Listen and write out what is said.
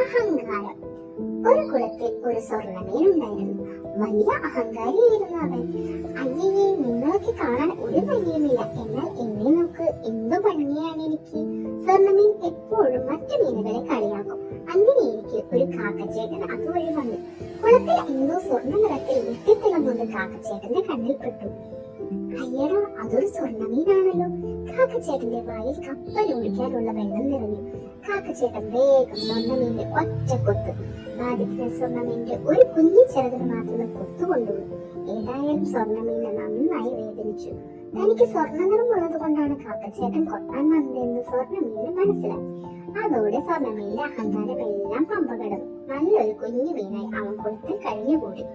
അഹങ്കാരം. ഒരു കുളത്തിൽ ഒരു സ്വർണ്ണമീൻ ഉണ്ടായിരുന്നു. വലിയ അഹങ്കാരിയായിരുന്നു അവൻ. അയ്യേ, നിങ്ങളൊക്കെ കാണാൻ ഒരു ഭംഗിയുമില്ല, എന്നാൽ എന്നെ നോക്ക്, എന്തു ഭംഗിയാണ് എനിക്ക്. സ്വർണ്ണമീൻ എപ്പോഴും മറ്റു മീനുകളെ കളിയാക്കും. അങ്ങനെ എനിക്ക് ഒരു കാക്കച്ചേട്ടൻ അതുവഴി വന്നു. കുളത്തിൽ എന്തോ സ്വർണ്ണ നിറത്തിൽ വെട്ടിത്തിളങ്ങുന്നത് കാക്കച്ചേട്ടന്റെ കണ്ണിൽ പെട്ടു. അയ്യടാ, അതൊരു സ്വർണ്ണമീനാണല്ലോ. കാക്കച്ചേട്ടന്റെ വായിൽ കപ്പലോടിക്കാനുള്ള വെള്ളം നിറഞ്ഞു. കാക്കച്ചേട്ടൻ വേഗം സ്വർണ്ണമീന്റെ ഒറ്റ കൊത്ത് ഭാഗ്യത്തിന് സ്വർണ്ണമീന്റെ ഒരു കുഞ്ഞു ചിറകിന് മാത്രം കൊത്തുകൊണ്ടുപോയി. ഏതായാലും സ്വർണ്ണമീനെ നന്നായി വേദനിച്ചു. തനിക്ക് സ്വർണ്ണ നിറമുള്ളത് കൊണ്ടാണ് കാക്കച്ചേട്ടൻ കൊത്താൻ വന്നതെന്ന് സ്വർണ്ണമീന് മനസ്സിലായി. അതോടെ സ്വർണ്ണമീന്റെ അഹങ്കാരം എല്ലാം പമ്പ കിടന്നു. നല്ലൊരു കുഞ്ഞു മീനായി അവൻ കുളത്തിൽ കഴിഞ്ഞുകൂടി.